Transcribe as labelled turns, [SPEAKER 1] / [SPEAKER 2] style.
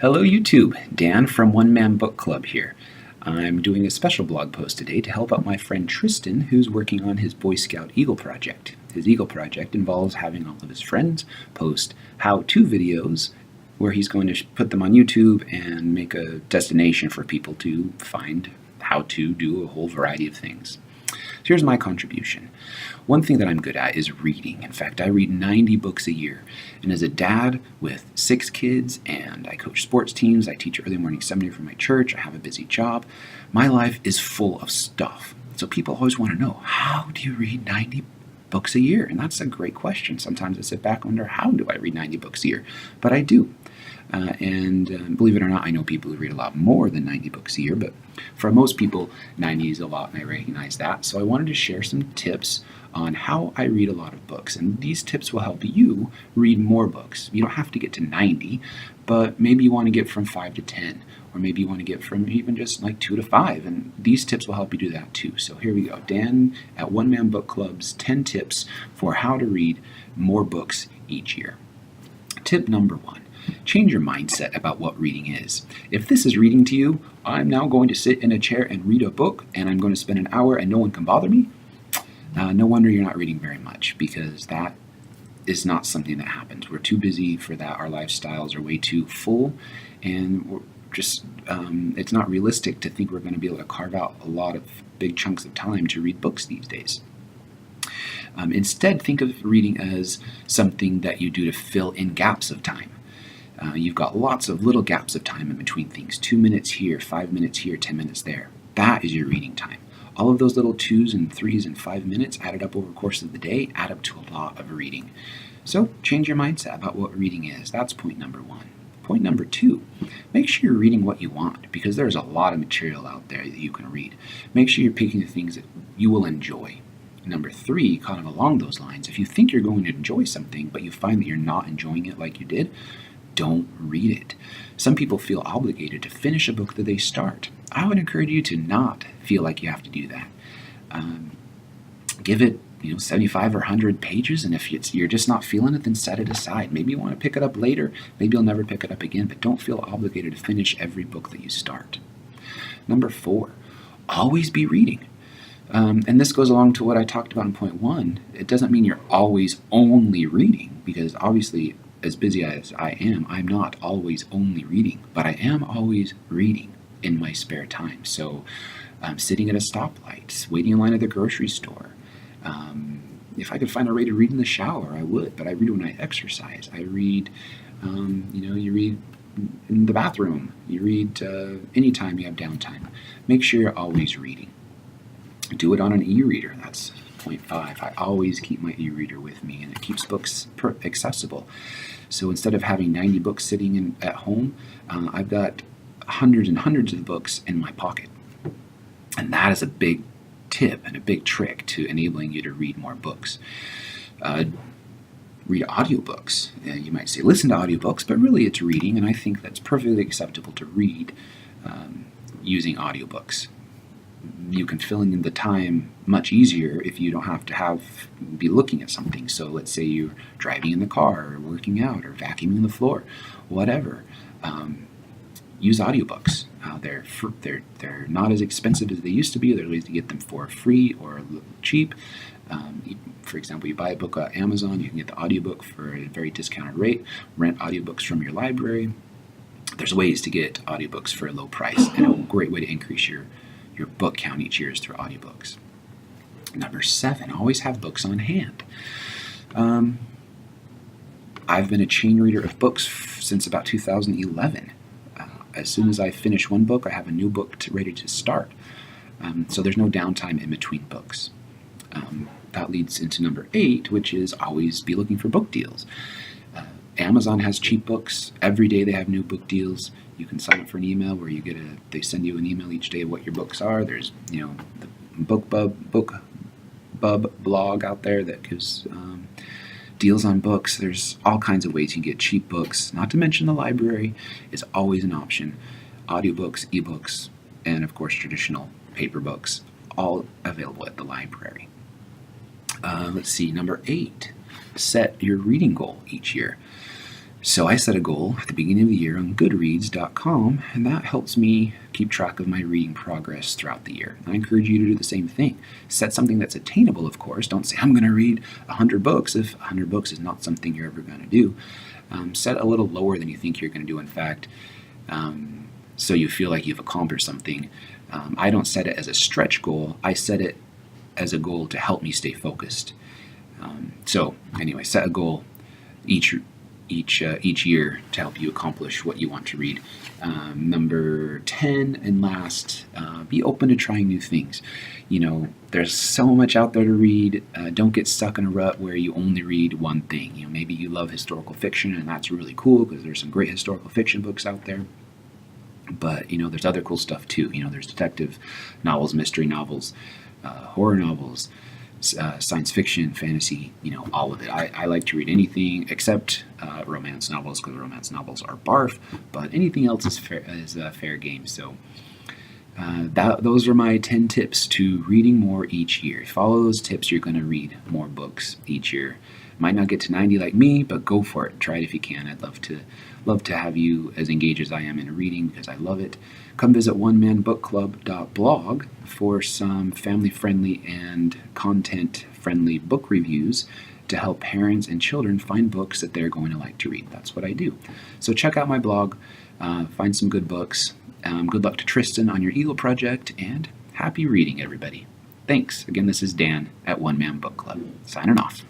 [SPEAKER 1] Hello YouTube, Dan from One Man Book Club here. I'm doing a special blog post today to help out my friend Tristan, who's working on his Boy Scout Eagle Project. His Eagle Project involves having all of his friends post how-to videos where he's going to put them on YouTube and make a destination for people to find how to do a whole variety of things. So here's my contribution. One thing that I'm good at is reading. In fact, I read 90 books a year. And as a dad with 6 kids, and I coach sports teams, I teach early morning seminary for my church, I have a busy job, my life is full of stuff. So people always want to know, how do you read 90 books a year? And that's a great question. Sometimes I sit back and wonder, how do I read 90 books a year? But I do. And believe it or not, I know people who read a lot more than 90 books a year, but for most people, 90 is a lot, and I recognize that. So I wanted to share some tips on how I read a lot of books, and these tips will help you read more books. You don't have to get to 90, but maybe you want to get from 5 to 10, or maybe you want to get from even just like 2 to 5, and these tips will help you do that too. So here we go. Dan at One Man Book Club's 10 tips for how to read more books each year. Tip number 1. Change your mindset about what reading is. If this is reading to you, I'm now going to sit in a chair and read a book, and I'm going to spend an hour and no one can bother me. No wonder you're not reading very much, because that is not something that happens. We're too busy for that. Our lifestyles are way too full, and we're just it's not realistic to think we're going to be able to carve out a lot of big chunks of time to read books these days. Instead, think of reading as something that you do to fill in gaps of time. You've got lots of little gaps of time in between things. 2 minutes here, 5 minutes here, 10 minutes there. That is your reading time. All of those little 2s and 3s and 5 minutes added up over the course of the day add up to a lot of reading. So change your mindset about what reading is. That's point number 1. Point number 2, make sure you're reading what you want, because there's a lot of material out there that you can read. Make sure you're picking the things that you will enjoy. Number 3, kind of along those lines, if you think you're going to enjoy something, but you find that you're not enjoying it like you did, don't read it. Some people feel obligated to finish a book that they start. I would encourage you to not feel like you have to do that. Give it 75 or 100 pages, and if you're just not feeling it, then set it aside. Maybe you want to pick it up later. Maybe you'll never pick it up again, but don't feel obligated to finish every book that you start. Number 4, always be reading. And this goes along to what I talked about in point 1. It doesn't mean you're always only reading, because obviously, as busy as I am, I'm not always only reading, but I am always reading in my spare time. So sitting at a stoplight, waiting in line at the grocery store. If I could find a way to read in the shower, I would, but I read when I exercise. I read, you read in the bathroom. You read anytime you have downtime. Make sure you're always reading. Do it on an e-reader. That's point 5. I always keep my e-reader with me, and it keeps books accessible. So instead of having 90 books sitting at home, I've got hundreds and hundreds of books in my pocket. And that is a big tip and a big trick to enabling you to read more books. Read audiobooks. You might say listen to audiobooks, but really it's reading, and I think that's perfectly acceptable to read using audiobooks. You can fill in the time much easier if you don't have to be looking at something. So let's say you're driving in the car, or working out, or vacuuming the floor, whatever. Use audiobooks. They're not as expensive as they used to be. There's ways to get them for free or cheap. For example, you buy a book on Amazon, you can get the audiobook for a very discounted rate. Rent audiobooks from your library. There's ways to get audiobooks for a low price, and a great way to increase your book count each year is through audiobooks. Number 7, always have books on hand. I've been a chain reader of books since about 2011. As soon as I finish one book, I have a new book ready to start. So there's no downtime in between books. That leads into number 8, which is always be looking for book deals. Amazon has cheap books. Every day they have new book deals. You can sign up for an email where they send you an email each day of what your books are. There's the BookBub blog out there that gives deals on books. There's all kinds of ways you can get cheap books. Not to mention the library is always an option. Audiobooks, ebooks, and of course traditional paper books, all available at the library. Let's see, number 8, set your reading goal each year. So I set a goal at the beginning of the year on Goodreads.com, and that helps me keep track of my reading progress throughout the year. I encourage you to do the same thing. Set something that's attainable, of course. Don't say, I'm going to read 100 books if 100 books is not something you're ever going to do. Set a little lower than you think you're going to do, in fact, so you feel like you've accomplished something. I don't set it as a stretch goal. I set it as a goal to help me stay focused. So anyway, set a goal each year to help you accomplish what you want to read. Number 10 and last, be open to trying new things. There's so much out there to read. Don't get stuck in a rut where you only read one thing. Maybe you love historical fiction, and that's really cool because there's some great historical fiction books out there. But there's other cool stuff too. There's detective novels, mystery novels, horror novels, science fiction, fantasy, all of it. I like to read anything except romance novels, because romance novels are barf, but anything else is fair game. So those are my 10 tips to reading more each year. Follow those tips, you're going to read more books each year. Might not get to 90 like me, but go for it. Try it if you can. I'd love to have you as engaged as I am in reading, because I love it. Come visit onemanbookclub.blog for some family-friendly and content-friendly book reviews to help parents and children find books that they're going to like to read. That's what I do. So check out my blog, find some good books. Good luck to Tristan on your Eagle project, and happy reading, everybody. Thanks. Again, this is Dan at One Man Book Club, signing off.